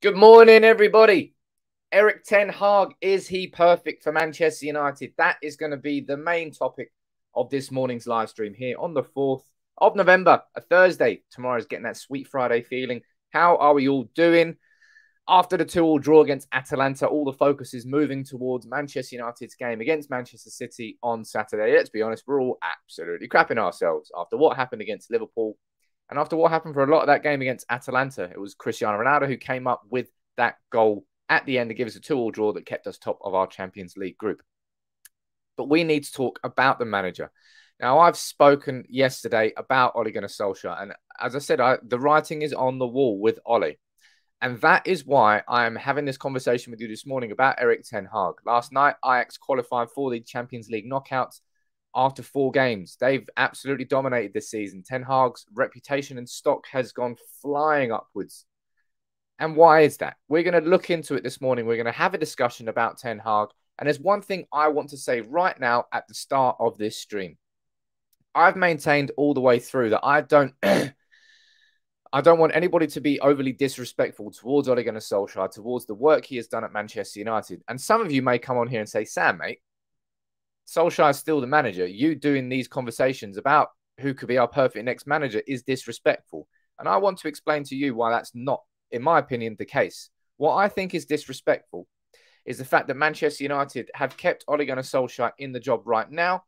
Good morning, everybody. Erik Ten Hag, is he perfect for Manchester United? That is going to be the main topic of this morning's live stream here on the 4th of November, a Thursday. Tomorrow's getting that sweet Friday feeling. How are we all doing? After the 2-2 draw against Atalanta, all the focus is moving towards Manchester United's game against Manchester City on Saturday. Let's be honest, we're all absolutely crapping ourselves after what happened against Liverpool. And after what happened for a lot of that game against Atalanta, it was Cristiano Ronaldo who came up with that goal at the end to give us a 2-2 draw that kept us top of our Champions League group. But we need to talk about the manager. Now, I've spoken yesterday about Ole Gunnar Solskjaer. And as I said, the writing is on the wall with Ole. And that is why I am having this conversation with you this morning about Erik Ten Hag. Last night, Ajax qualified for the Champions League knockouts after 4 games. They've absolutely dominated this season. Ten Hag's reputation and stock has gone flying upwards. And why is that? We're going to look into it this morning. We're going to have a discussion about Ten Hag. And there's one thing I want to say right now at the start of this stream. I've maintained all the way through that I don't want anybody to be overly disrespectful towards Ole Gunnar Solskjaer, towards the work he has done at Manchester United. And some of you may come on here and say, Sam, mate, Solskjaer is still the manager. You doing these conversations about who could be our perfect next manager is disrespectful. And I want to explain to you why that's not, in my opinion, the case. What I think is disrespectful is the fact that Manchester United have kept Ole Gunnar Solskjaer in the job right now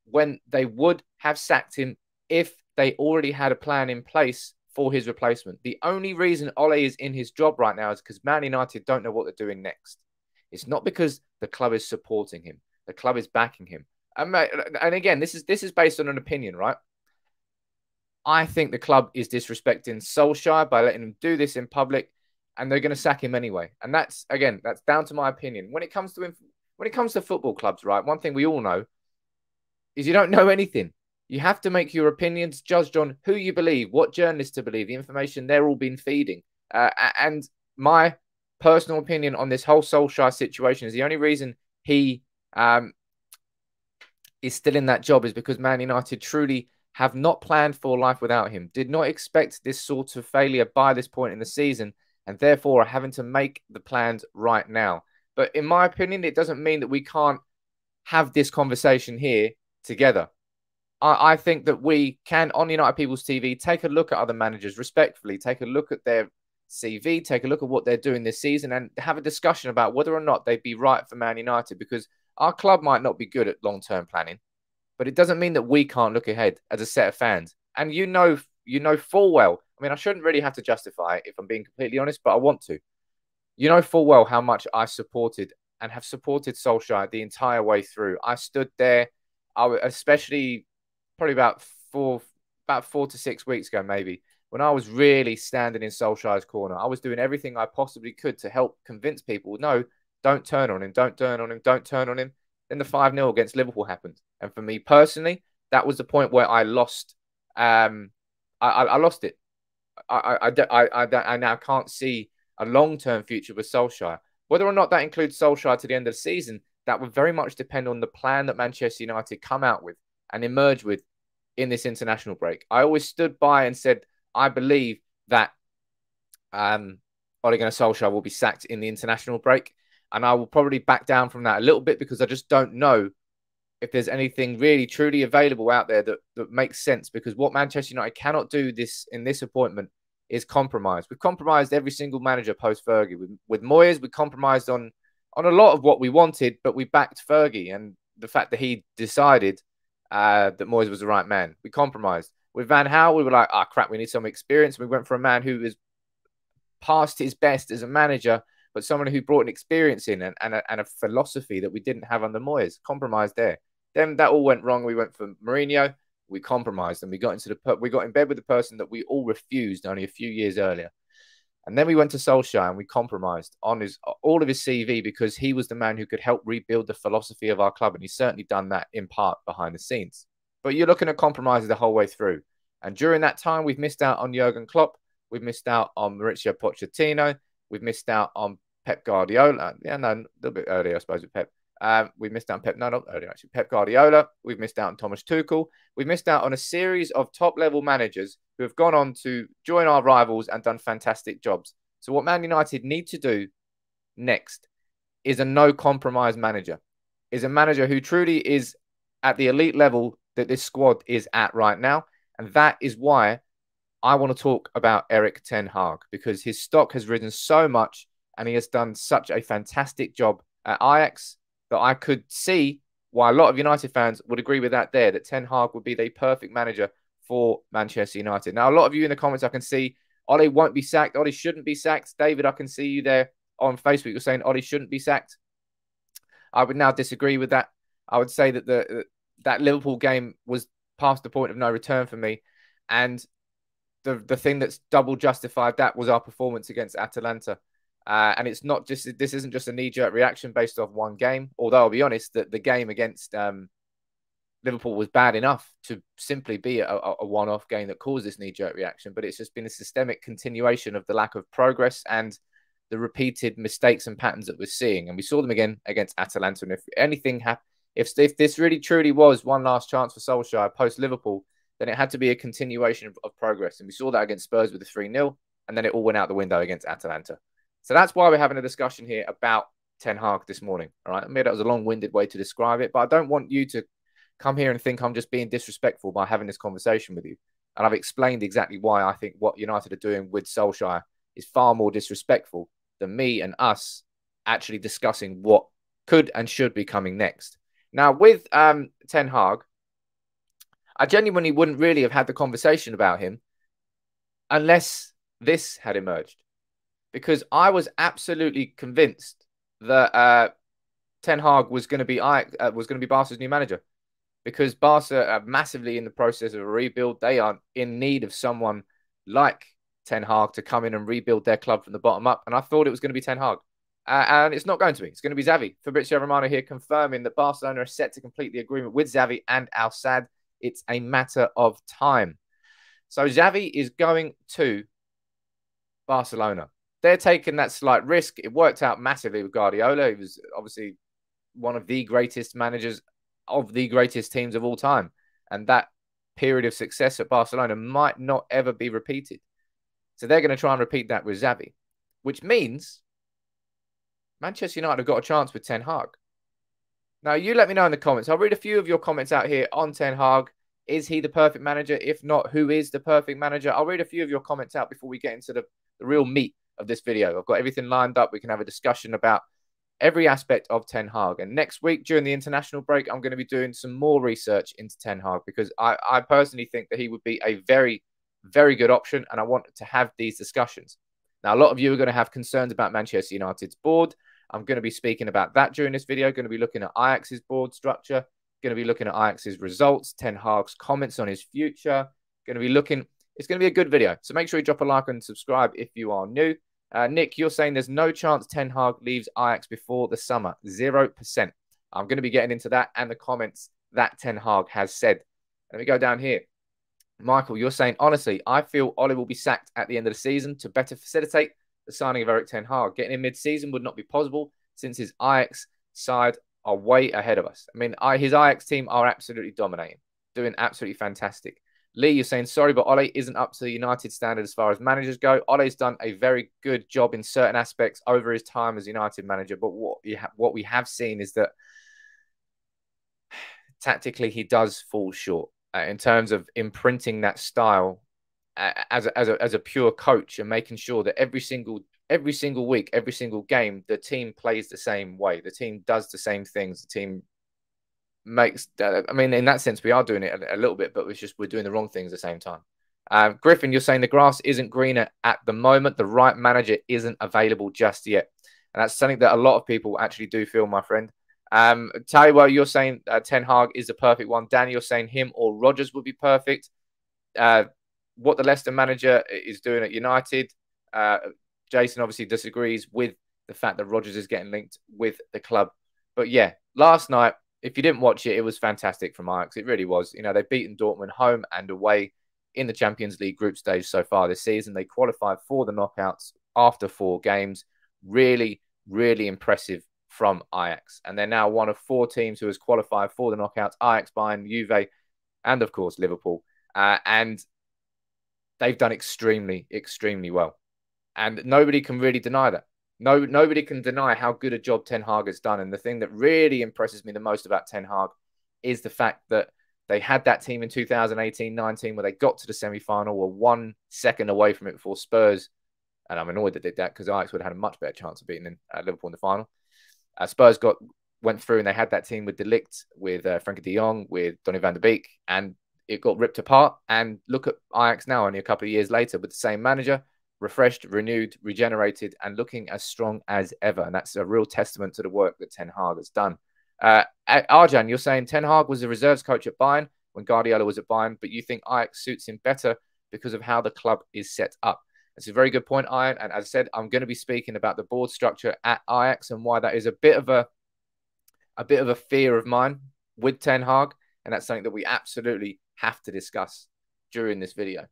when they would have sacked him if they already had a plan in place for his replacement. The only reason Ole is in his job right now is because Man United don't know what they're doing next. It's not because the club is supporting him. The club is backing him. And again, this is based on an opinion, right? I think the club is disrespecting Solskjaer by letting him do this in public, and they're going to sack him anyway. And that's down to my opinion. When it comes to football clubs, right? One thing we all know is you don't know anything. You have to make your opinions judged on who you believe, what journalists to believe, the information they're all been feeding. And my personal opinion on this whole Solskjaer situation is the only reason he is still in that job is because Man United truly have not planned for life without him, did not expect this sort of failure by this point in the season, and therefore are having to make the plans right now. But in my opinion, it doesn't mean that we can't have this conversation here together. I think that we can, on United People's TV, take a look at other managers respectfully, take a look at their CV, take a look at what they're doing this season, and have a discussion about whether or not they'd be right for Man United, because our club might not be good at long-term planning, but it doesn't mean that we can't look ahead as a set of fans. And you know full well, I mean, I shouldn't really have to justify it if I'm being completely honest, but I want to. You know full well how much I supported and have supported Solskjaer the entire way through. I stood there, especially probably about 4 to 6 weeks ago, maybe, when I was really standing in Solskjaer's corner. I was doing everything I possibly could to help convince people, no, don't turn on him, don't turn on him, don't turn on him. Then the 5-0 against Liverpool happened. And for me personally, that was the point where I lost. I lost it. I now can't see a long-term future with Solskjaer. Whether or not that includes Solskjaer to the end of the season, that would very much depend on the plan that Manchester United come out with and emerge with in this international break. I always stood by and said, I believe that Ole Gunnar Solskjaer will be sacked in the international break. And I will probably back down from that a little bit because I just don't know if there's anything really truly available out there that makes sense. Because what Manchester United cannot do in this appointment is compromise. We've compromised every single manager post-Fergie. With Moyes, we compromised on a lot of what we wanted, but we backed Fergie. And the fact that he decided that Moyes was the right man, we compromised. With Van Gaal, we were like, crap, we need some experience. We went for a man who is past his best as a manager, but someone who brought an experience in and a philosophy that we didn't have under Moyes. Compromised there. Then that all went wrong. We went for Mourinho. We compromised and we got in bed with the person that we all refused only a few years earlier. And then we went to Solskjaer and we compromised on all of his CV because he was the man who could help rebuild the philosophy of our club. And he's certainly done that in part behind the scenes. But you're looking at compromises the whole way through. And during that time, we've missed out on Jurgen Klopp. We've missed out on Mauricio Pochettino. We've missed out on Pep Guardiola. Yeah, no, a little bit earlier, I suppose, with Pep. We've missed out on Pep. No, not earlier, actually. Pep Guardiola. We've missed out on Thomas Tuchel. We've missed out on a series of top-level managers who have gone on to join our rivals and done fantastic jobs. So what Man United need to do next is a no-compromise manager, is a manager who truly is at the elite level that this squad is at right now. And that is why I want to talk about Erik Ten Hag, because his stock has risen so much and he has done such a fantastic job at Ajax that I could see why a lot of United fans would agree with that there, that Ten Hag would be the perfect manager for Manchester United. Now, a lot of you in the comments, I can see Ole won't be sacked. Ole shouldn't be sacked. David, I can see you there on Facebook. You're saying Ole shouldn't be sacked. I would now disagree with that. I would say that that Liverpool game was past the point of no return for me. And the thing that's double justified that was our performance against Atalanta. And it's not just, this isn't just a knee-jerk reaction based off one game. Although I'll be honest, that the game against Liverpool was bad enough to simply be a one-off game that caused this knee-jerk reaction. But it's just been a systemic continuation of the lack of progress and the repeated mistakes and patterns that we're seeing. And we saw them again against Atalanta. And if anything happened, if this really truly was one last chance for Solskjaer post-Liverpool, then it had to be a continuation of progress. And we saw that against Spurs with the 3-0, and then it all went out the window against Atalanta. So that's why we're having a discussion here about Ten Hag this morning. All right, I mean, that was a long-winded way to describe it, but I don't want you to come here and think I'm just being disrespectful by having this conversation with you. And I've explained exactly why I think what United are doing with Solskjaer is far more disrespectful than me and us actually discussing what could and should be coming next. Now, with Ten Hag, I genuinely wouldn't really have had the conversation about him unless this had emerged. Because I was absolutely convinced that Ten Hag was going to be Barca's new manager. Because Barca are massively in the process of a rebuild. They are in need of someone like Ten Hag to come in and rebuild their club from the bottom up. And I thought it was going to be Ten Hag. And it's not going to be. It's going to be Xavi. Fabrizio Romano here confirming that Barcelona are set to complete the agreement with Xavi and Al Sadd. It's a matter of time. So Xavi is going to Barcelona. They're taking that slight risk. It worked out massively with Guardiola. He was obviously one of the greatest managers of the greatest teams of all time. And that period of success at Barcelona might not ever be repeated. So they're going to try and repeat that with Xavi, which means Manchester United have got a chance with Ten Hag. Now, you let me know in the comments. I'll read a few of your comments out here on Ten Hag. Is he the perfect manager? If not, who is the perfect manager? I'll read a few of your comments out before we get into the real meat of this video. I've got everything lined up. We can have a discussion about every aspect of Ten Hag. And next week, during the international break, I'm going to be doing some more research into Ten Hag because I personally think that he would be a very, very good option. And I want to have these discussions. Now, a lot of you are going to have concerns about Manchester United's board. I'm going to be speaking about that during this video. Going to be looking at Ajax's board structure. Going to be looking at Ajax's results. Ten Hag's comments on his future. Going to be looking. It's going to be a good video. So make sure you drop a like and subscribe if you are new. Nick, you're saying there's no chance Ten Hag leaves Ajax before the summer. 0%. I'm going to be getting into that and the comments that Ten Hag has said. Let me go down here. Michael, you're saying, honestly, I feel Ole will be sacked at the end of the season to better facilitate the signing of Erik Ten Hag. Getting in mid-season would not be possible since his Ajax side are way ahead of us. I mean, his Ajax team are absolutely dominating, doing absolutely fantastic. Lee, you're saying, sorry, but Ole isn't up to the United standard as far as managers go. Ole's done a very good job in certain aspects over his time as United manager. But what we have seen is that tactically he does fall short in terms of imprinting that style as a pure coach and making sure that every single week, every single game, the team plays the same way. The team does the same things. The team makes, I mean, in that sense, we are doing it a little bit, but it's just we're doing the wrong things at the same time. Griffin, you're saying the grass isn't greener at the moment. The right manager isn't available just yet. And that's something that a lot of people actually do feel, my friend. Taliwell, you're saying Ten Hag is the perfect one. Danny, you're saying him or Rodgers would be perfect. What the Leicester manager is doing at United. Jason obviously disagrees with the fact that Rodgers is getting linked with the club. But yeah, last night, if you didn't watch it, it was fantastic from Ajax. It really was. You know, they've beaten Dortmund home and away in the Champions League group stage so far this season. They qualified for the knockouts after 4 games. Really, really impressive from Ajax. And they're now one of 4 teams who has qualified for the knockouts. Ajax, Bayern, Juve, and of course, Liverpool. And they've done extremely, extremely well. And nobody can really deny that. Nobody can deny how good a job Ten Hag has done. And the thing that really impresses me the most about Ten Hag is the fact that they had that team in 2018-19 where they got to the semi-final, were 1 second away from it before Spurs. And I'm annoyed they did that because Ajax would have had a much better chance of beating Liverpool in the final. Spurs went through and they had that team with De Ligt, with Frenkie de Jong, with Donny van der Beek, and it got ripped apart. And look at Ajax now, only a couple of years later, with the same manager, refreshed, renewed, regenerated, and looking as strong as ever. And that's a real testament to the work that Ten Hag has done. Arjan, you're saying Ten Hag was a reserves coach at Bayern when Guardiola was at Bayern, but you think Ajax suits him better because of how the club is set up. That's a very good point, Iron. And as I said, I'm going to be speaking about the board structure at Ajax and why that is a bit of a fear of mine with Ten Hag. And that's something that we absolutely have to discuss during this video.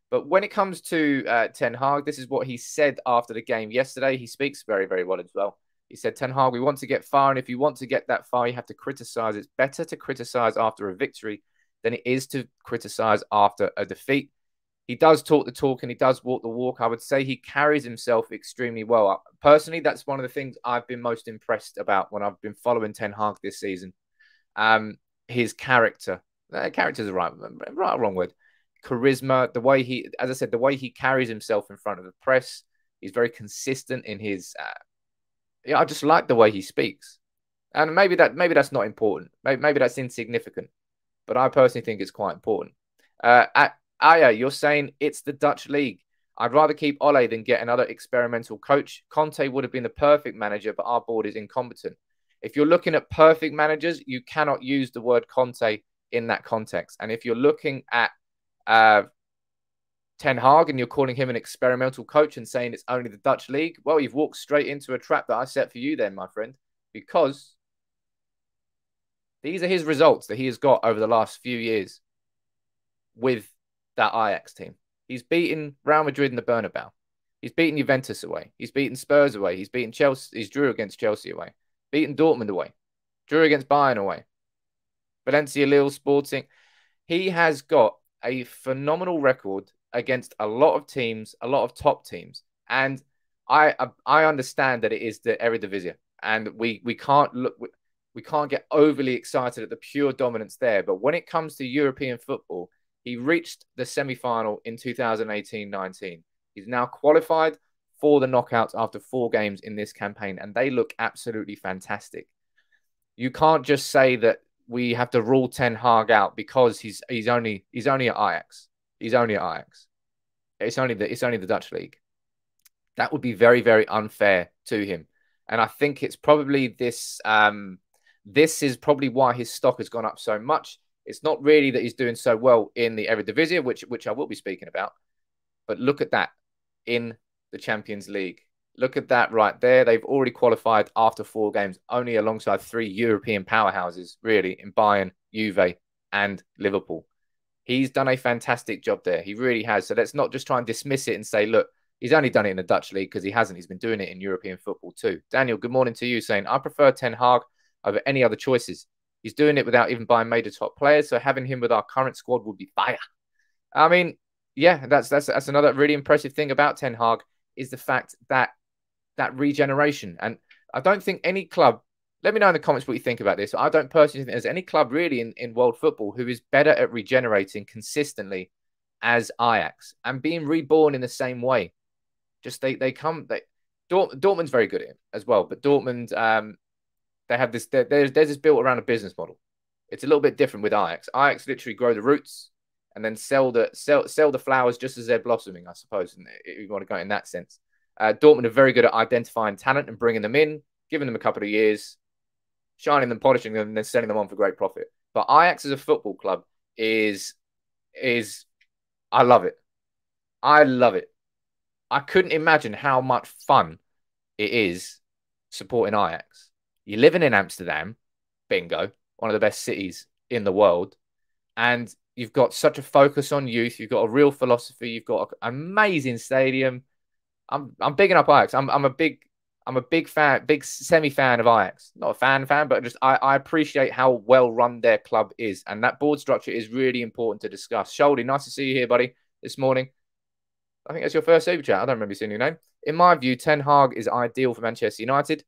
But when it comes to Ten Hag, this is what he said after the game yesterday. He speaks very, very well as well. He said, Ten Hag, we want to get far. And if you want to get that far, you have to criticize. It's better to criticize after a victory than it is to criticize after a defeat. He does talk the talk and he does walk the walk. I would say he carries himself extremely well. Personally, that's one of the things I've been most impressed about when I've been following Ten Hag this season. His character. Character is a right or wrong word. Charisma, the way he, as I said, the way he carries himself in front of the press. He's very consistent in his. I just like the way he speaks, and maybe that's not important. Maybe that's insignificant, but I personally think it's quite important. Aya, you're saying it's the Dutch league. I'd rather keep Ole than get another experimental coach. Conte would have been the perfect manager, but our board is incompetent. If you're looking at perfect managers, you cannot use the word Conte in that context. And if you're looking at Ten Hag and you're calling him an experimental coach and saying it's only the Dutch league, well, you've walked straight into a trap that I set for you then, my friend, because these are his results that he has got over the last few years with that Ajax team. He's beaten Real Madrid in the Bernabeu. He's beaten Juventus away. He's beaten Spurs away. He's beaten Chelsea. He's drew against Chelsea away. Beaten Dortmund away. Drew against Bayern away. Valencia, Lille, Sporting. He has got a phenomenal record against a lot of teams, a lot of top teams. And I understand that it is the Eredivisie. And we can't get overly excited at the pure dominance there. But when it comes to European football, he reached the semi-final in 2018-19. He's now qualified for the knockouts after 4 games in this campaign, and they look absolutely fantastic. You can't just say that we have to rule Ten Hag out because he's only at Ajax. He's only at Ajax. It's only the Dutch league. That would be very, very unfair to him. And I think it's probably this. This is probably why his stock has gone up so much. It's not really that he's doing so well in the Eredivisie, which I will be speaking about. But look at that in the Champions League. Look at that right there. They've already qualified after 4 games, only alongside 3 European powerhouses, really, in Bayern, Juve, and Liverpool. He's done a fantastic job there. He really has. So let's not just try and dismiss it and say, look, he's only done it in the Dutch league, because he hasn't. He's been doing it in European football too. Daniel, good morning to you, saying, I prefer Ten Hag over any other choices. He's doing it without even buying major top players, so having him with our current squad would be fire. I mean, yeah, that's another really impressive thing about Ten Hag is the fact that regeneration. And I don't think any club, let me know in the comments what you think about this. I don't personally think there's any club really in world football who is better at regenerating consistently as Ajax and being reborn in the same way. Just Dortmund's very good at it as well, but Dortmund, they have this. There's this built around a business model. It's a little bit different with Ajax. Ajax literally grow the roots and then sell the flowers just as they're blossoming, I suppose. If you want to go in that sense, Dortmund are very good at identifying talent and bringing them in, giving them a couple of years, shining them, polishing them, and then selling them on for great profit. But Ajax as a football club is I love it. I love it. I couldn't imagine how much fun it is supporting Ajax. You're living in Amsterdam, bingo, one of the best cities in the world. And you've got such a focus on youth. You've got a real philosophy. You've got an amazing stadium. I'm bigging up Ajax. I'm a big fan, big semi-fan of Ajax. Not a fan, but just I appreciate how well run their club is. And that board structure is really important to discuss. Sholdy, nice to see you here, buddy, this morning. I think that's your first super chat. I don't remember seeing your name. In my view, Ten Hag is ideal for Manchester United.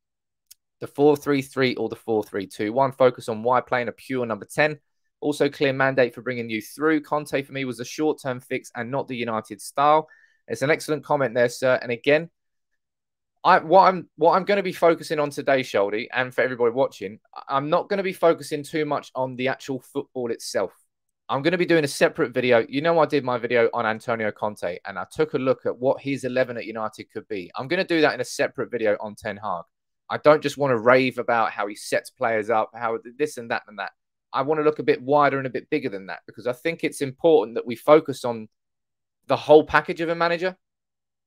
The 4-3-3 or the 4-3-2-1. Focus on why playing a pure number 10. Also, clear mandate for bringing you through. Conte, for me, was a short-term fix and not the United style. It's an excellent comment there, sir. And again, what I'm going to be focusing on today, Sholdy, and for everybody watching, I'm not going to be focusing too much on the actual football itself. I'm going to be doing a separate video. You know, I did my video on Antonio Conte, and I took a look at what his 11 at United could be. I'm going to do that in a separate video on Ten Hag. I don't just want to rave about how he sets players up, how this and that and that. I want to look a bit wider and a bit bigger than that, because I think it's important that we focus on the whole package of a manager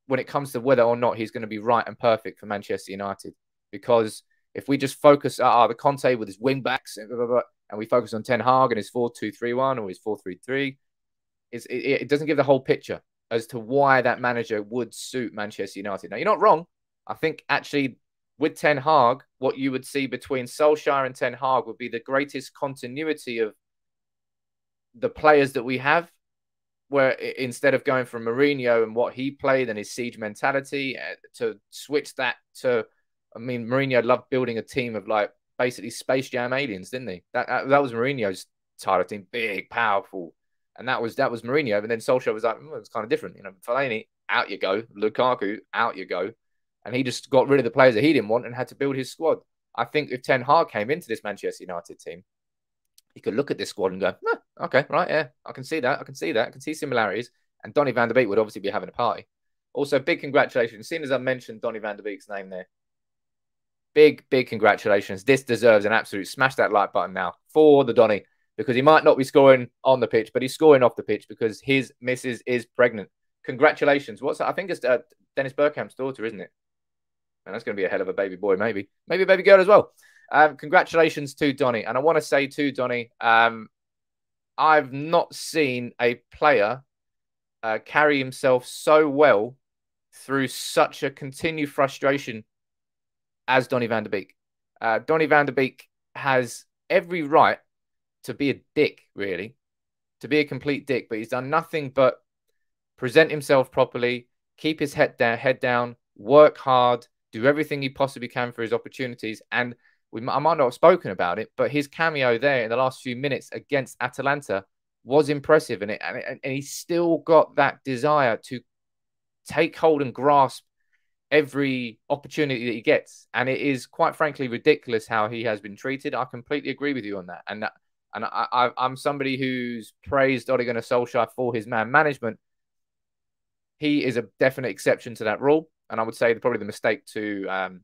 when it comes to whether or not he's going to be right and perfect for Manchester United. Because if we just focus the Conte with his wing backs and we focus on Ten Hag and his 4-2-3-1 or his 4-3-3, it doesn't give the whole picture as to why that manager would suit Manchester United. Now, you're not wrong. I think actually with Ten Hag, what you would see between Solskjaer and Ten Hag would be the greatest continuity of the players that we have, where instead of going from Mourinho and what he played and his siege mentality to switch that to, I mean, Mourinho loved building a team of like basically Space Jam aliens, didn't he? That was Mourinho's title team, big, powerful. And that was Mourinho. And then Solskjaer was like, it's kind of different. You know, Fellaini, out you go. Lukaku, out you go. And he just got rid of the players that he didn't want and had to build his squad. I think if Ten Hag came into this Manchester United team, he could look at this squad and go, okay, right, yeah, I can see that. I can see similarities. And Donny van der Beek would obviously be having a party. Also, big congratulations. Seeing as I mentioned Donny van der Beek's name there, big congratulations. This deserves an absolute smash that like button now for the Donny, because he might not be scoring on the pitch, but he's scoring off the pitch because his missus is pregnant. Congratulations. What's that? I think it's Dennis Bergkamp's daughter, isn't it? And that's going to be a hell of a baby boy, maybe a baby girl as well. Congratulations to Donny. And I want to say to Donny, I've not seen a player carry himself so well through such a continued frustration as Donny van der Beek. Donny van der Beek has every right to be a dick, really, to be a complete dick, but he's done nothing but present himself properly, keep his head down, work hard, do everything he possibly can for his opportunities. And I might not have spoken about it, but his cameo there in the last few minutes against Atalanta was impressive. And he still got that desire to take hold and grasp every opportunity that he gets. And it is, quite frankly, ridiculous how he has been treated. I completely agree with you on that. And I'm somebody who's praised Ole Gunnar Solskjaer for his man management. He is a definite exception to that rule. And I would say probably the mistake to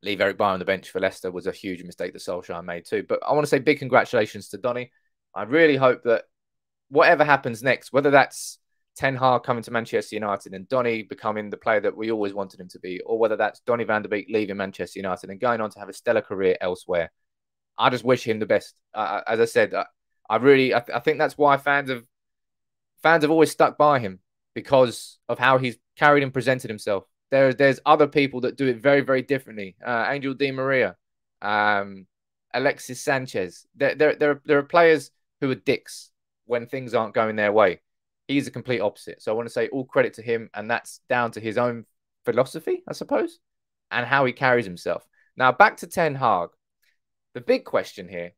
leave Eric Bailly on the bench for Leicester was a huge mistake that Solskjaer made too. But I want to say big congratulations to Donny. I really hope that whatever happens next, whether that's Ten Hag coming to Manchester United and Donny becoming the player that we always wanted him to be, or whether that's Donny van der Beek leaving Manchester United and going on to have a stellar career elsewhere, I just wish him the best. As I said, I think that's why fans have always stuck by him, because of how he's carried and presented himself. There's other people that do it very, very differently. Angel Di Maria, Alexis Sanchez. There are players who are dicks when things aren't going their way. He's a complete opposite. So I want to say all credit to him, and that's down to his own philosophy, I suppose, and how he carries himself. Now, back to Ten Hag. The big question here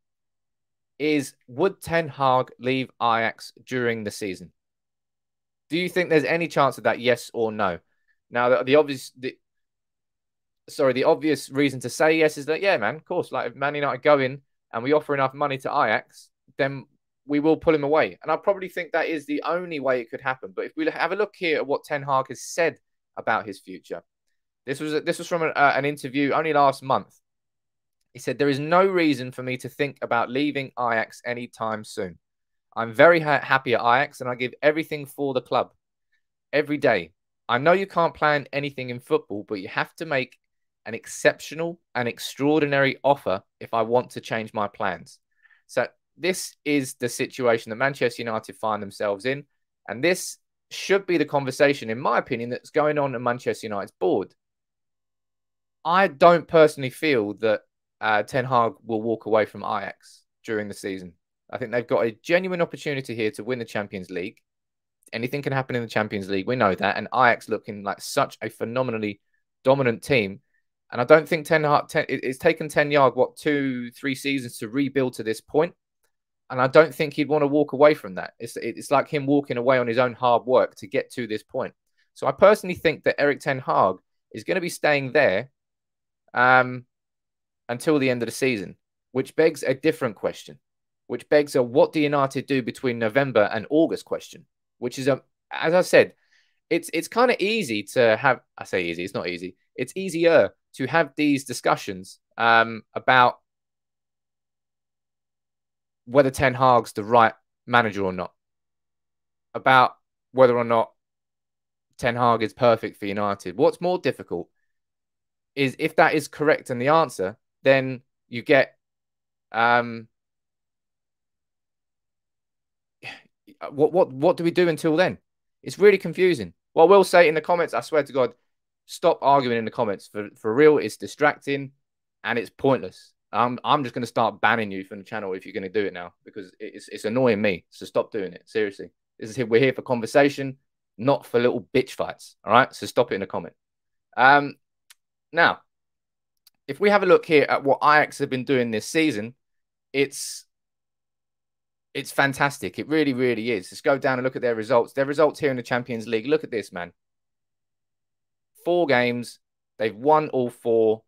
is, would Ten Hag leave Ajax during the season? Do you think there's any chance of that, yes or no? Now, the obvious reason to say yes is that, yeah, man, of course, like if Man United go in and we offer enough money to Ajax, then we will pull him away. And I probably think that is the only way it could happen. But if we have a look here at what Ten Hag has said about his future, this was from an interview only last month. He said, "There is no reason for me to think about leaving Ajax anytime soon. I'm very happy at Ajax and I give everything for the club every day. I know you can't plan anything in football, but you have to make an exceptional and extraordinary offer if I want to change my plans." So this is the situation that Manchester United find themselves in. And this should be the conversation, in my opinion, that's going on at Manchester United's board. I don't personally feel that Ten Hag will walk away from Ajax during the season. I think they've got a genuine opportunity here to win the Champions League. anything can happen in the Champions League. We know that. And Ajax looking like such a phenomenally dominant team. And I don't think it's taken Ten Hag, 2-3 seasons to rebuild to this point. And I don't think he'd want to walk away from that. It's like him walking away on his own hard work to get to this point. So I personally think that Erik Ten Hag is going to be staying there until the end of the season, which begs a different question, which begs a what do United do between November and August question, which is, as I said, it's kind of easy to have, I say easy, it's not easy. It's easier to have these discussions about whether Ten Hag's the right manager or not, about whether or not Ten Hag is perfect for United. What's more difficult is if that is correct and the answer, then you get what do we do until then? It's really confusing. Well, I will say in the comments, I swear to God, stop arguing in the comments. For real, it's distracting and it's pointless. I'm just going to start banning you from the channel if you're going to do it now, because it's annoying me. So stop doing it. Seriously. We're here for conversation, not for little bitch fights. All right? So stop it in the comment. Now, if we have a look here at what Ajax have been doing this season, it's fantastic. It really, really is. Let's go down and look at their results. Their results here in the Champions League. Look at this, man. 4 games. They've won all 4.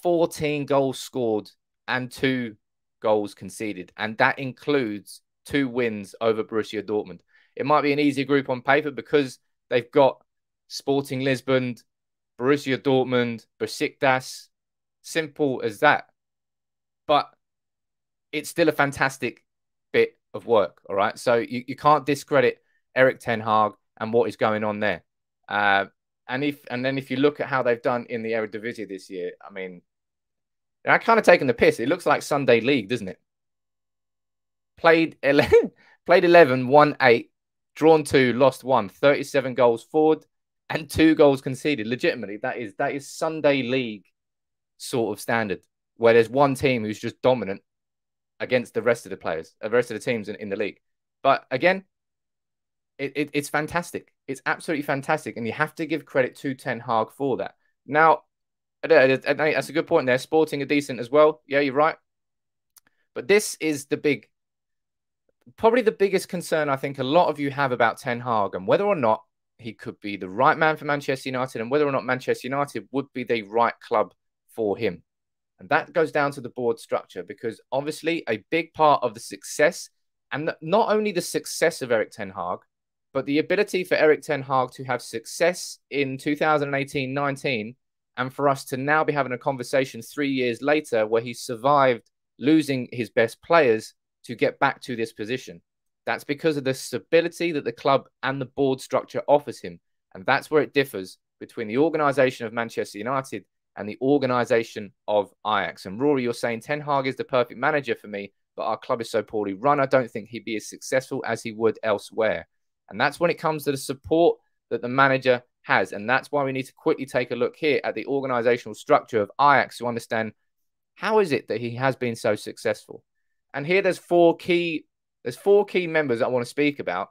14 goals scored and 2 goals conceded. And that includes 2 wins over Borussia Dortmund. It might be an easy group on paper because they've got Sporting Lisbon, Borussia Dortmund, Besiktas. Simple as that. But it's still a fantastic bit of work, all right? So you can't discredit Erik Ten Hag and what is going on there. And then if you look at how they've done in the Eredivisie this year, I mean, they're kind of taking the piss. It looks like Sunday League, doesn't it? Played 11, won 8, drawn 2, lost 1, 37 goals forward and 2 goals conceded. Legitimately, that is Sunday League sort of standard, where there's one team who's just dominant against the rest of the players, the rest of the teams in the league. But again, it's fantastic. It's absolutely fantastic. And you have to give credit to Ten Hag for that. Now, that's a good point there. Sporting are decent as well. Yeah, you're right. But this is probably the biggest concern I think a lot of you have about Ten Hag and whether or not he could be the right man for Manchester United and whether or not Manchester United would be the right club for him. And that goes down to the board structure, because obviously a big part of the success, and not only the success of Erik Ten Hag, but the ability for Erik Ten Hag to have success in 2018-19 and for us to now be having a conversation 3 years later where he survived losing his best players to get back to this position. That's because of the stability that the club and the board structure offers him. And that's where it differs between the organisation of Manchester United and the organisation of Ajax. And Rory, you're saying Ten Hag is the perfect manager for me, but our club is so poorly run, I don't think he'd be as successful as he would elsewhere. And that's when it comes to the support that the manager has. And that's why we need to quickly take a look here at the organisational structure of Ajax to understand how is it that he has been so successful. And here there's four key members that I want to speak about.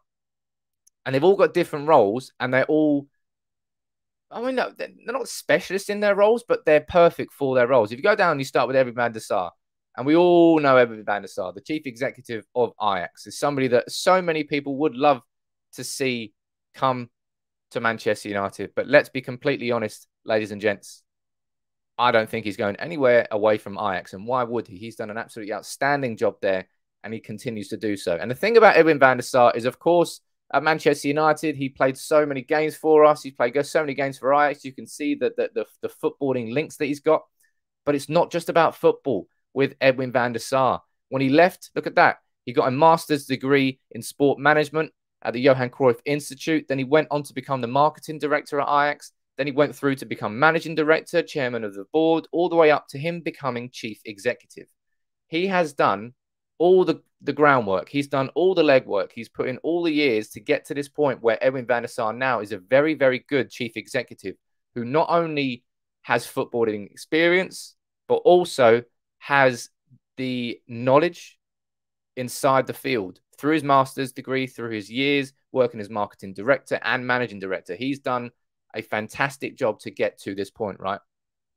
And they've all got different roles, and they're all, I mean, no, they're not specialists in their roles, but they're perfect for their roles. If you go down and you start with Erik van der Sar, and we all know Erik van der Sar, the chief executive of Ajax, is somebody that so many people would love to see come to Manchester United. But let's be completely honest, ladies and gents, I don't think he's going anywhere away from Ajax. And why would he? He's done an absolutely outstanding job there, and he continues to do so. And the thing about Erik van der Sar is, of course, at Manchester United, he played so many games for us. He's played so many games for Ajax. You can see that the footballing links that he's got. But it's not just about football with Erik van der Sar. When he left, look at that. He got a master's degree in sport management at the Johan Cruyff Institute. Then he went on to become the marketing director at Ajax. Then he went through to become managing director, chairman of the board, all the way up to him becoming chief executive. He has done all the groundwork. He's done all the legwork. He's put in all the years to get to this point where Erik van der Sar now is a very, very good chief executive who not only has footballing experience, but also has the knowledge inside the field through his master's degree, through his years working as marketing director and managing director. He's done a fantastic job to get to this point, right?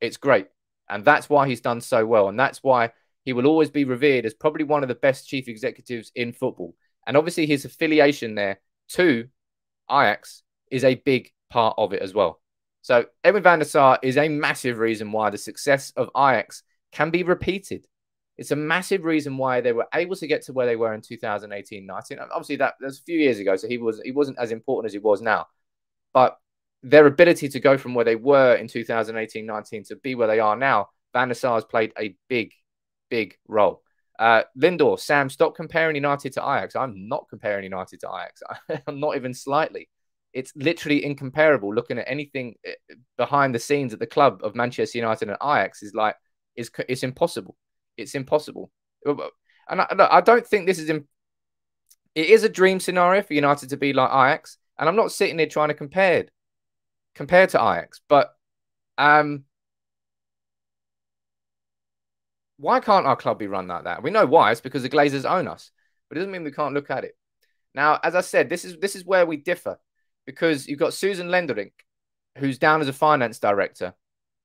It's great. And that's why he's done so well. And that's why he will always be revered as probably one of the best chief executives in football. And obviously his affiliation there to Ajax is a big part of it as well. So Edwin van der Sar is a massive reason why the success of Ajax can be repeated. It's a massive reason why they were able to get to where they were in 2018-19. Obviously, that was a few years ago, so he wasn't as important as he was now. But their ability to go from where they were in 2018-19 to be where they are now, Van der Sar has played a big, big role. Lindor, Sam, stop comparing United to Ajax. I'm not comparing United to Ajax. I'm not even slightly. It's literally incomparable. Looking at anything behind the scenes at the club of Manchester United and Ajax is like, it's impossible. It's impossible. And I don't think this is... It is a dream scenario for United to be like Ajax. And I'm not sitting here trying to compare to Ajax. But why can't our club be run like that? We know why. It's because the Glazers own us. But it doesn't mean we can't look at it. Now, as I said, this is where we differ. Because you've got Susan Lenderink, who's down as a finance director.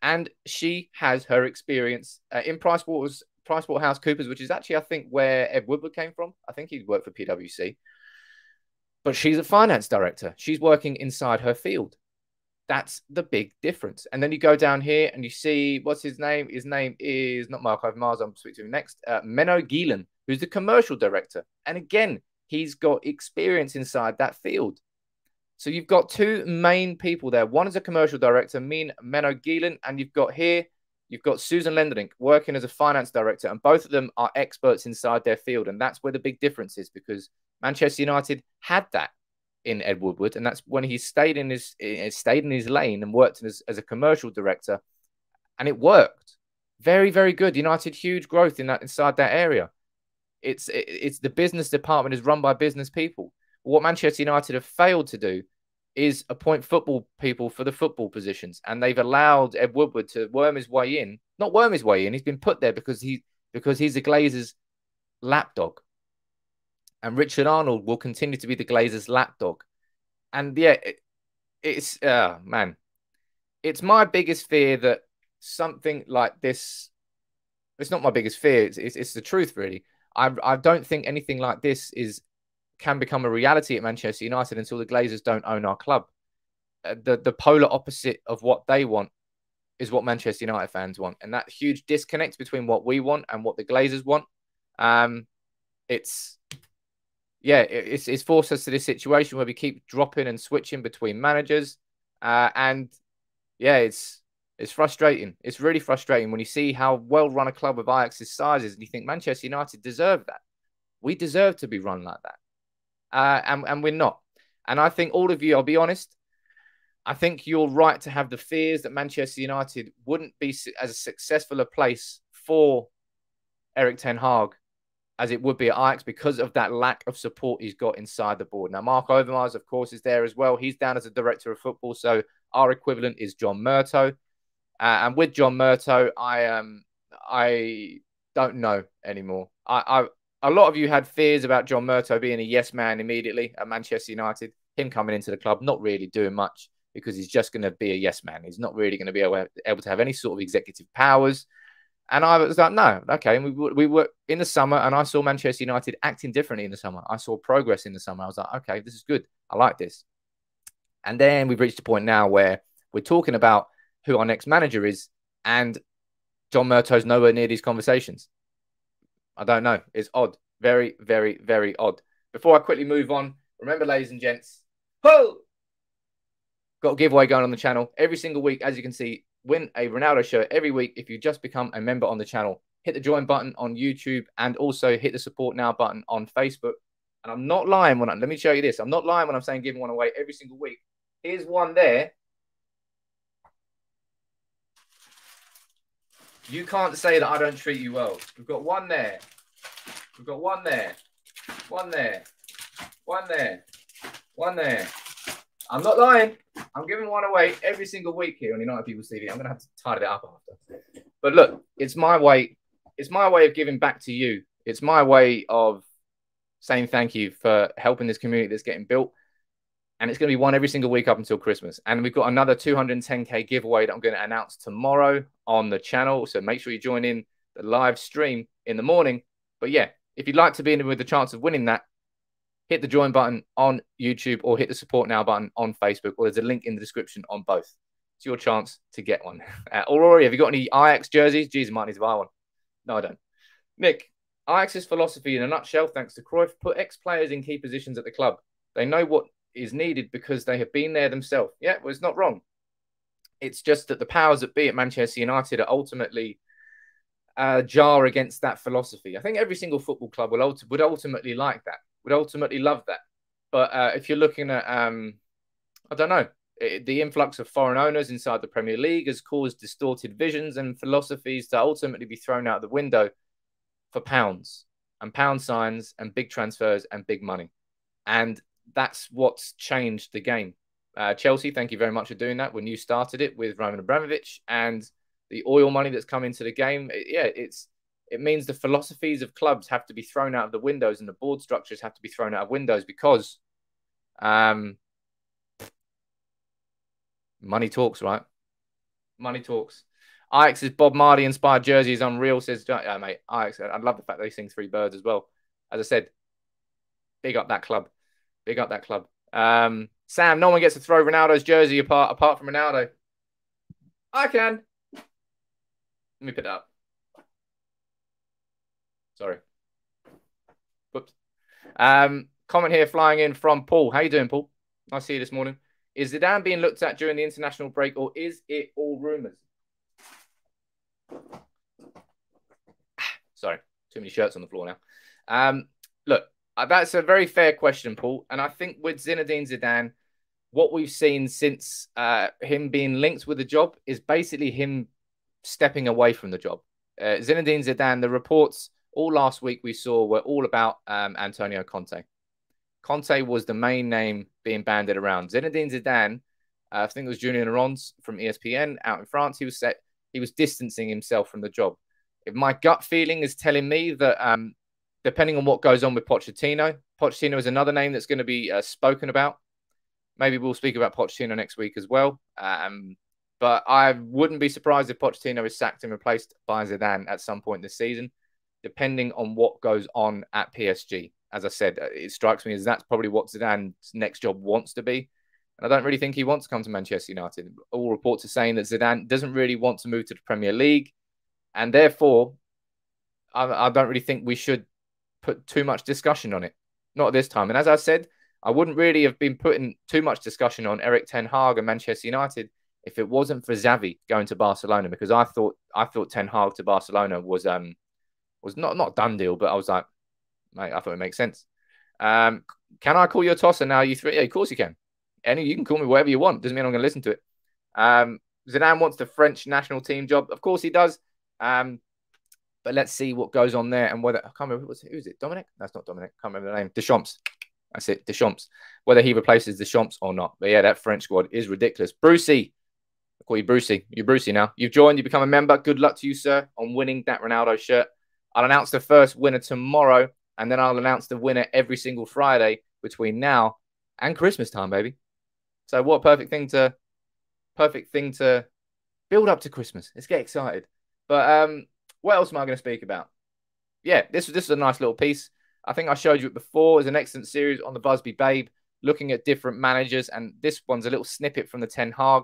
And she has her experience in PricewaterhouseCoopers, which is actually, I think, where Ed Woodward came from. I think he worked for PwC. But she's a finance director. She's working inside her field. That's the big difference. And then you go down here and you see, what's his name? His name is not Mark Overmars. I'm speaking to him next. Menno Gielen, who's the commercial director. And again, he's got experience inside that field. So you've got two main people there. One is a commercial director, Menno Gielen, and you've got Susan Lenderink working as a finance director, and both of them are experts inside their field. And that's where the big difference is, because Manchester United had that in Ed Woodward, and that's when he stayed in his lane and worked as a commercial director, and it worked. Very, very good. United, huge growth inside that area. It's the business department is run by business people. What Manchester United have failed to do is appoint football people for the football positions. And they've allowed Ed Woodward to worm his way in. Not worm his way in. He's been put there because he's the Glazers' lapdog. And Richard Arnold will continue to be the Glazers' lapdog. And yeah, it's my biggest fear that something like this, it's not my biggest fear. It's the truth, really. I don't think anything like this can become a reality at Manchester United until the Glazers don't own our club. The polar opposite of what they want is what Manchester United fans want. And that huge disconnect between what we want and what the Glazers want, it's forced us to this situation where we keep dropping and switching between managers. And yeah, it's frustrating. It's really frustrating when you see how well run a club of Ajax's size is and you think Manchester United deserve that. We deserve to be run like that. And we're not. And I think all of you, I'll be honest, I think you're right to have the fears that Manchester United wouldn't be as successful a place for Erik Ten Hag as it would be at Ajax because of that lack of support he's got inside the board. Now, Mark Overmars, of course, is there as well. He's down as a director of football, so our equivalent is John Murtough. And with John Murtough, I don't know anymore. A lot of you had fears about John Murtough being a yes man immediately at Manchester United. Him coming into the club, not really doing much because he's just going to be a yes man. He's not really going to be able to have any sort of executive powers. And I was like, no, okay. And we were in the summer, and I saw Manchester United acting differently in the summer. I saw progress in the summer. I was like, okay, this is good. I like this. And then we've reached a point now where we're talking about who our next manager is, and John Murtough's nowhere near these conversations. I don't know. It's odd. Very, very, very odd. Before I quickly move on, remember, ladies and gents, got a giveaway going on the channel every single week. As you can see, win a Ronaldo shirt every week if you just become a member on the channel. Hit the join button on YouTube and also hit the support now button on Facebook. And I'm not lying let me show you this. I'm not lying when I'm saying giving one away every single week. Here's one there. You can't say that I don't treat you well. We've got one there. We've got one there. One there. One there. One there. I'm not lying. I'm giving one away every single week here on United People's TV. I'm going to have to tidy it up after. But look, it's my way. It's my way of giving back to you. It's my way of saying thank you for helping this community that's getting built. And it's going to be won every single week up until Christmas. And we've got another 210K giveaway that I'm going to announce tomorrow on the channel. So make sure you join in the live stream in the morning. But yeah, if you'd like to be in with the chance of winning that, hit the join button on YouTube or hit the support now button on Facebook, or there's a link in the description on both. It's your chance to get one. Aurora, have you got any Ajax jerseys? Jeez, I might need to buy one. No, I don't. Nick, Ajax's philosophy in a nutshell, thanks to Cruyff, put ex-players in key positions at the club. They know what is needed because they have been there themselves. Yeah, well, it's not wrong. It's just that the powers that be at Manchester United are ultimately jar against that philosophy. I think every single football club would ultimately like that, would ultimately love that. But if you're looking at, I don't know, the influx of foreign owners inside the Premier League has caused distorted visions and philosophies to ultimately be thrown out the window for pounds and pound signs and big transfers and big money. And that's what's changed the game. Chelsea, thank you very much for doing that when you started it with Roman Abramovich and the oil money that's come into the game. It means the philosophies of clubs have to be thrown out of the windows and the board structures have to be thrown out of windows because money talks, right? Money talks. Ajax's Bob Marley inspired jersey is unreal, says mate. Ajax, I love the fact they sing Three Birds as well. As I said, big up that club. Big up that club. Sam, no one gets to throw Ronaldo's jersey apart from Ronaldo. I can. Let me put it up. Sorry. Whoops. Comment here flying in from Paul. How you doing, Paul? Nice to see you this morning. Is Zidane being looked at during the international break, or is it all rumours? Sorry, too many shirts on the floor now. Look, that's a very fair question, Paul. And I think with Zinedine Zidane, what we've seen since him being linked with the job is basically him stepping away from the job. Zinedine Zidane, the reports all last week we saw were all about Antonio Conte. Conte was the main name being banded around. Zinedine Zidane, I think it was Julien Laurens from ESPN out in France, he was distancing himself from the job. If my gut feeling is telling me that depending on what goes on with Pochettino is another name that's going to be spoken about. Maybe we'll speak about Pochettino next week as well. But I wouldn't be surprised if Pochettino is sacked and replaced by Zidane at some point this season, depending on what goes on at PSG. As I said, it strikes me as that's probably what Zidane's next job wants to be. And I don't really think he wants to come to Manchester United. All reports are saying that Zidane doesn't really want to move to the Premier League. And therefore, I don't really think we should put too much discussion on it. Not at this time. And as I said, I wouldn't really have been putting too much discussion on Erik Ten Hag and Manchester United if it wasn't for Xavi going to Barcelona, because I thought Ten Hag to Barcelona was not a done deal, but I was like, mate, I thought it makes sense. Can I call you a tosser now? You three? Yeah, of course you can. You can call me whatever you want. Doesn't mean I'm going to listen to it. Zidane wants the French national team job. Of course he does. But let's see what goes on there and whether I can't remember who is it? Dominic? That's not Dominic. I can't remember the name. Deschamps. That's it. Deschamps. Whether he replaces Deschamps or not. But yeah, that French squad is ridiculous. Brucey. I call you Brucey. You're Brucey now. You've joined. You become a member. Good luck to you, sir, on winning that Ronaldo shirt. I'll announce the first winner tomorrow, and then I'll announce the winner every single Friday between now and Christmas time, baby. So what a perfect thing to build up to Christmas. Let's get excited. But what else am I going to speak about? Yeah, this is a nice little piece. I think I showed you it before. It's an excellent series on the Busby Babe, looking at different managers, and this one's a little snippet from the Ten Hag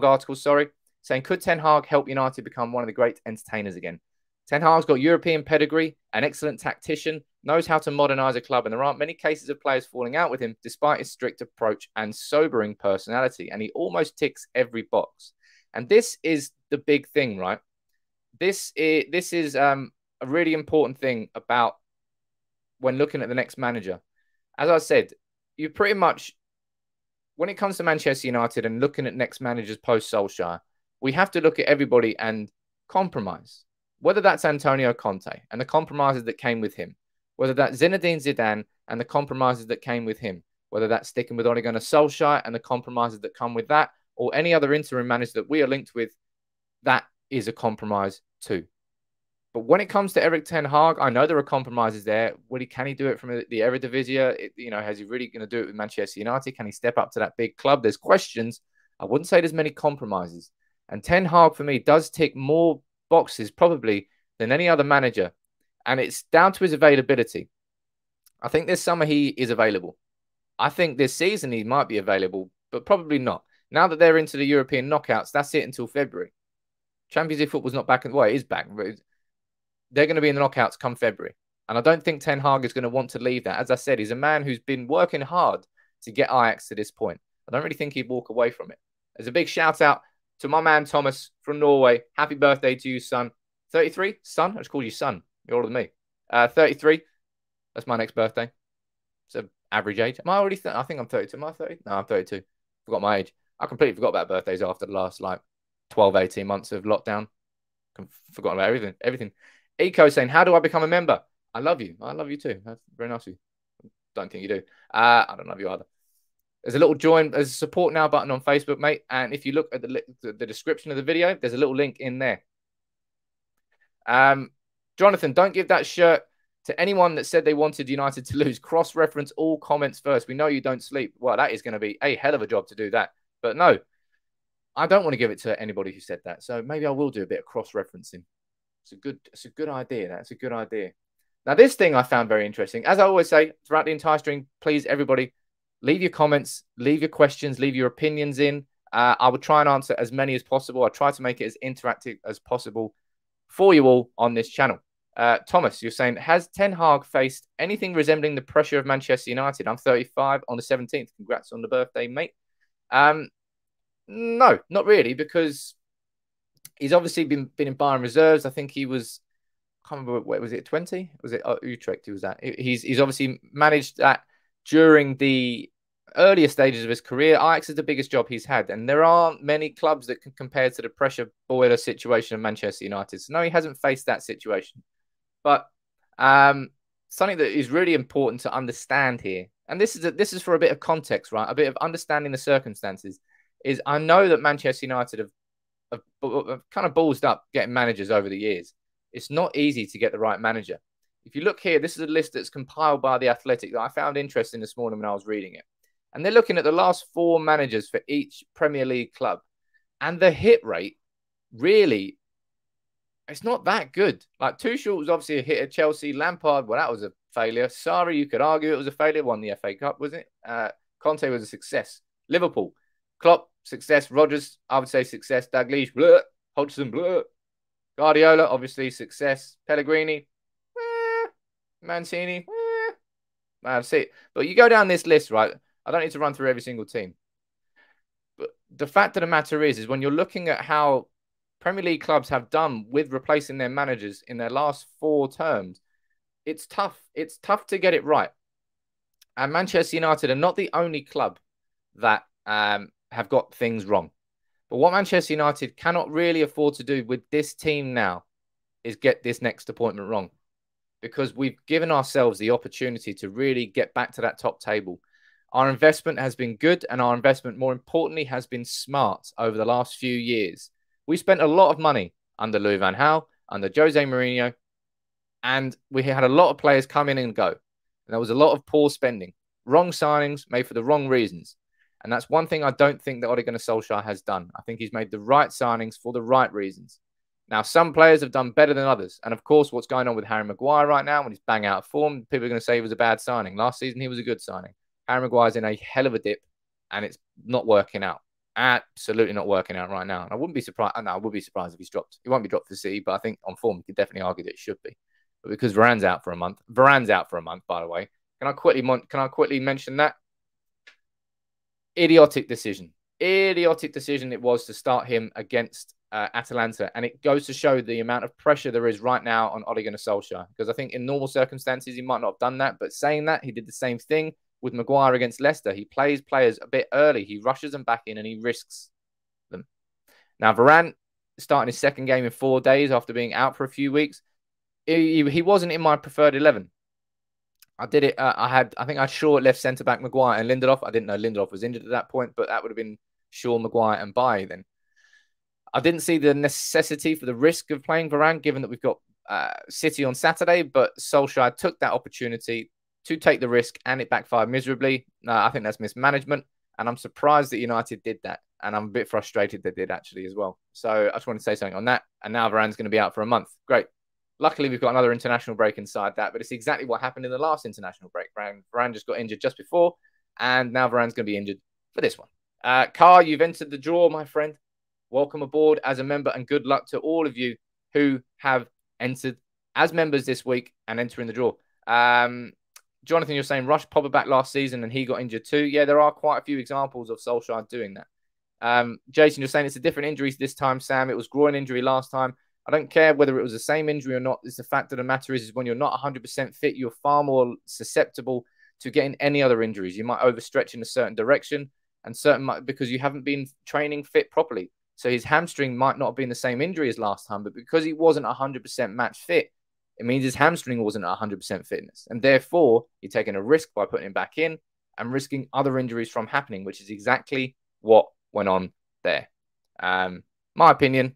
article, saying, could Ten Hag help United become one of the great entertainers again? Ten Hag's got European pedigree, an excellent tactician, knows how to modernise a club, and there aren't many cases of players falling out with him despite his strict approach and sobering personality, and he almost ticks every box. And this is the big thing, right? This is a really important thing about when looking at the next manager. As I said, you pretty much, when it comes to Manchester United and looking at next managers post-Solskjaer, we have to look at everybody and compromise. Whether that's Antonio Conte and the compromises that came with him, whether that's Zinedine Zidane and the compromises that came with him, whether that's sticking with Ole Gunnar Solskjaer and the compromises that come with that, or any other interim manager that we are linked with, that is a compromise too. But when it comes to Erik Ten Hag, I know there are compromises there. Can he do it from the Eredivisie? Has he really going to do it with Manchester United? Can he step up to that big club? There's questions. I wouldn't say there's many compromises. And Ten Hag, for me, does tick more boxes probably than any other manager. And it's down to his availability. I think this summer he is available. I think this season he might be available, but probably not. Now that they're into the European knockouts, that's it until February. Champions League football's not back. Well, it is back. But they're going to be in the knockouts come February. And I don't think Ten Hag is going to want to leave that. As I said, he's a man who's been working hard to get Ajax to this point. I don't really think he'd walk away from it. There's a big shout out to my man Thomas from Norway. Happy birthday to you, son. 33? Son? I just called you son. You're older than me. 33. That's my next birthday. It's an average age. Am I already? I think I'm 32. Am I 30? No, I'm 32. Forgot my age. I completely forgot about birthdays after the last 12, 18 months of lockdown. Forgot about everything. Eco saying, how do I become a member? I love you. I love you too. That's very nice of you. Don't think you do. I don't love you either. There's a little there's a support now button on Facebook, mate. And if you look at the description of the video, there's a little link in there. Jonathan, don't give that shirt to anyone that said they wanted United to lose. Cross-reference all comments first. We know you don't sleep. Well, that is going to be a hell of a job to do that. But no, I don't want to give it to anybody who said that. So maybe I will do a bit of cross-referencing. It's a good idea. That's a good idea. Now, this thing I found very interesting. As I always say, throughout the entire stream, please, everybody, leave your comments, leave your questions, leave your opinions in. I will try and answer as many as possible. I try to make it as interactive as possible for you all on this channel. Thomas, you're saying, has Ten Hag faced anything resembling the pressure of Manchester United? I'm 35 on the 17th. Congrats on the birthday, mate. No, not really, because he's obviously been in Bayern reserves. I think he was, I can't remember, where was it, 20? Was it Utrecht he was at? He's obviously managed that during the earlier stages of his career. Ajax is the biggest job he's had, and there aren't many clubs that can compare to the pressure boiler situation of Manchester United. So no, he hasn't faced that situation. But something that is really important to understand here, and this is for a bit of context, right? A bit of understanding the circumstances, is I know that Manchester United have kind of ballsed up getting managers over the years. It's not easy to get the right manager. If you look here, this is a list that's compiled by The Athletic that I found interesting this morning when I was reading it. And they're looking at the last 4 managers for each Premier League club. And the hit rate, really, it's not that good. Like, Tuchel was obviously a hit at Chelsea. Lampard, well, that was a failure. Sarri, you could argue it was a failure. Won the FA Cup, was it? Conte was a success. Liverpool, Klopp, success. Rodgers, I would say success. Dalglish, bleh. Hodgson, bleh. Guardiola, obviously success. Pellegrini, Mancini, that's it. But you go down this list, right? I don't need to run through every single team. But the fact of the matter is when you're looking at how Premier League clubs have done with replacing their managers in their last 4 terms, it's tough. It's tough to get it right. And Manchester United are not the only club that have got things wrong. But what Manchester United cannot really afford to do with this team now is get this next appointment wrong. Because we've given ourselves the opportunity to really get back to that top table. Our investment has been good, and our investment, more importantly, has been smart over the last few years. We spent a lot of money under Louis van Gaal, under Jose Mourinho, and we had a lot of players come in and go. And there was a lot of poor spending, wrong signings made for the wrong reasons. And that's one thing I don't think that Ole Gunnar Solskjaer has done. I think he's made the right signings for the right reasons. Now, some players have done better than others. And, of course, what's going on with Harry Maguire right now, when he's bang out of form, people are going to say he was a bad signing. Last season, he was a good signing. Harry Maguire's in a hell of a dip, and it's not working out. Absolutely not working out right now. And I wouldn't be surprised. No, I would be surprised if he's dropped. He won't be dropped for City, but I think on form, you could definitely argue that it should be. But because Varane's out for a month. Varane's out for a month, by the way. Can I quickly mention that? Idiotic decision. Idiotic decision it was to start him against Atalanta. And it goes to show the amount of pressure there is right now on Ole Gunnar Solskjaer. Because I think in normal circumstances, he might not have done that. But saying that, he did the same thing with Maguire against Leicester. He plays players a bit early. He rushes them back in and he risks them. Now, Varane starting his second game in 4 days after being out for a few weeks. He wasn't in my preferred 11. I did it. I think I had Shaw at left centre-back, Maguire and Lindelof. I didn't know Lindelof was injured at that point, but that would have been Shaw, Maguire and Bailly then. I didn't see the necessity for the risk of playing Varane, given that we've got City on Saturday, but Solskjaer took that opportunity to take the risk, and it backfired miserably. I think that's mismanagement, and I'm surprised that United did that, and I'm a bit frustrated they did actually as well. So I just want to say something on that, and now Varane's going to be out for a month. Great. Luckily, we've got another international break inside that, but it's exactly what happened in the last international break. Varane just got injured just before, and now Varane's going to be injured for this one. Carr, you've entered the draw, my friend. Welcome aboard as a member, and good luck to all of you who have entered as members this week and entering the draw. Jonathan, you're saying Rush Pogba back last season and he got injured too. Yeah, there are quite a few examples of Solskjaer doing that. Jason, you're saying it's a different injury this time, Sam. It was groin injury last time. I don't care whether it was the same injury or not. It's the fact of the matter is when you're not 100% fit, you're far more susceptible to getting any other injuries. You might overstretch in a certain direction and because you haven't been training fit properly. So his hamstring might not have been the same injury as last time, but because he wasn't 100% match fit, it means his hamstring wasn't 100% fitness. And therefore, you're taking a risk by putting him back in and risking other injuries from happening, which is exactly what went on there. My opinion,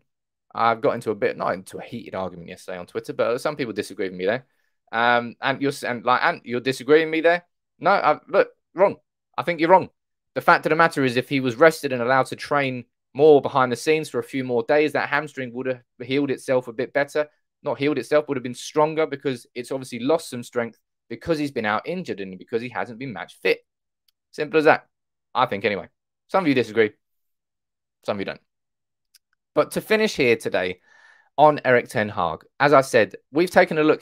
I've got into not into a heated argument yesterday on Twitter, but some people disagree with me there. And you're disagreeing with me there? No, look, wrong. I think you're wrong. The fact of the matter is if he was rested and allowed to train more behind the scenes for a few more days, that hamstring would have healed itself a bit better. Not healed itself, would have been stronger because it's obviously lost some strength because he's been out injured and because he hasn't been match fit. Simple as that. I think anyway. Some of you disagree. Some of you don't. But to finish here today on Erik Ten Hag, as I said, we've taken a look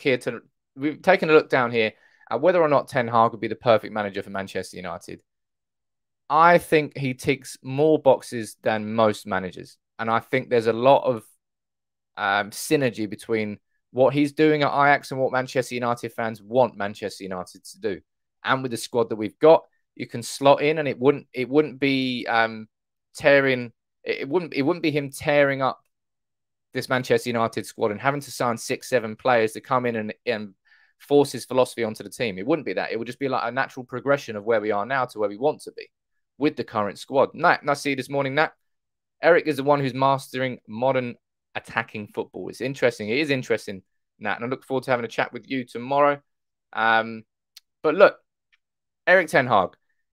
down here at whether or not Ten Hag would be the perfect manager for Manchester United. I think he ticks more boxes than most managers. And I think there's a lot of synergy between what he's doing at Ajax and what Manchester United fans want Manchester United to do. And with the squad that we've got, you can slot in, and it wouldn't be tearing. It wouldn't be him tearing up this Manchester United squad and having to sign 6-7 players to come in and force his philosophy onto the team. It wouldn't be that. It would just be like a natural progression of where we are now to where we want to be with the current squad. Nat, I see this morning, Nat. Erik is the one who's mastering modern attacking football. It's interesting. It is interesting, Nat, and I look forward to having a chat with you tomorrow. But look, Erik Ten Hag,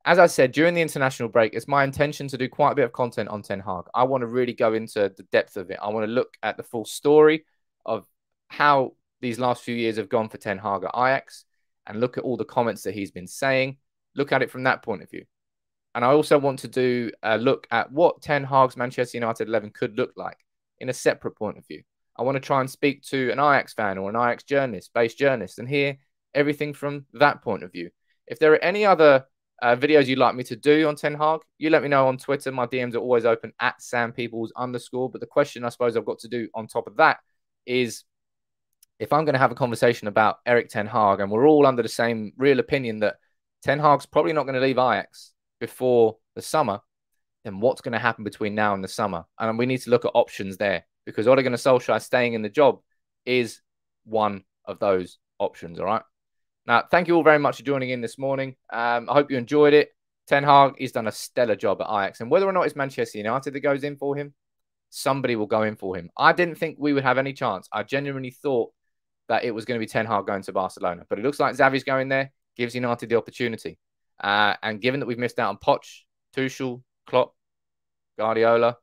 as I said, during the international break, it's my intention to do quite a bit of content on Ten Hag. I want to really go into the depth of it. I want to look at the full story of how these last few years have gone for Ten Hag at Ajax and look at all the comments that he's been saying. Look at it from that point of view. And I also want to do a look at what Ten Hag's Manchester United 11 could look like in a separate point of view. I want to try and speak to an Ajax fan or an Ajax based journalist, and hear everything from that point of view. If there are any other videos you'd like me to do on Ten Hag, you let me know on Twitter. My DMs are always open at @SamPeoples_. But the question I suppose I've got to do on top of that is, if I'm going to have a conversation about Erik Ten Hag and we're all under the same real opinion that Ten Hag's probably not going to leave Ajax before the summer, then what's going to happen between now and the summer? And we need to look at options there, because Ole Gunnar Solskjaer staying in the job is one of those options, all right? Now, thank you all very much for joining in this morning. I hope you enjoyed it. Ten Hag, he's done a stellar job at Ajax, and whether or not it's Manchester United that goes in for him, somebody will go in for him. I didn't think we would have any chance. I genuinely thought that it was going to be Ten Hag going to Barcelona, but it looks like Xavi's going there, gives United the opportunity. And given that we've missed out on Poch, Tuchel, Klopp, Guardiola,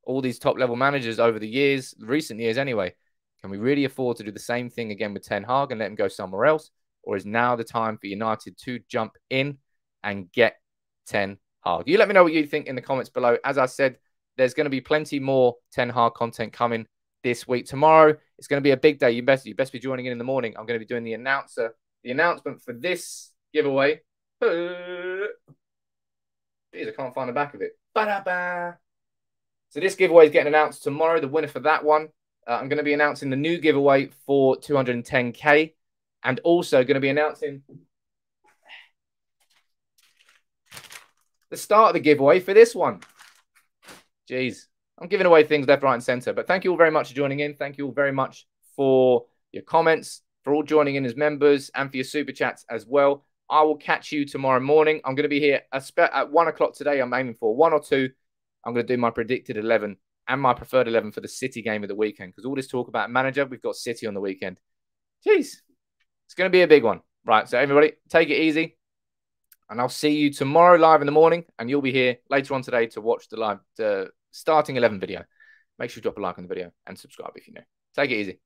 all these top-level managers over the years, recent years anyway, can we really afford to do the same thing again with Ten Hag and let him go somewhere else? Or is now the time for United to jump in and get Ten Hag? You let me know what you think in the comments below. As I said, there's going to be plenty more Ten Hag content coming this week. Tomorrow, it's going to be a big day. You best be joining in the morning. I'm going to be doing the announcement for this giveaway. Jeez, I can't find the back of it. Ba-da-ba. So this giveaway is getting announced tomorrow. The winner for that one. I'm going to be announcing the new giveaway for 210k, and also going to be announcing the start of the giveaway for this one. Jeez, I'm giving away things left, right, and center. But thank you all very much for joining in. Thank you all very much for your comments, for all joining in as members, and for your super chats as well. I will catch you tomorrow morning. I'm going to be here at 1 o'clock today. I'm aiming for 1 or 2. I'm going to do my predicted 11 and my preferred 11 for the City game of the weekend. Because all this talk about manager, we've got City on the weekend. Jeez, it's going to be a big one. Right, so everybody, take it easy. And I'll see you tomorrow live in the morning. And you'll be here later on today to watch the live starting 11 video. Make sure you drop a like on the video and subscribe if you're new. Take it easy.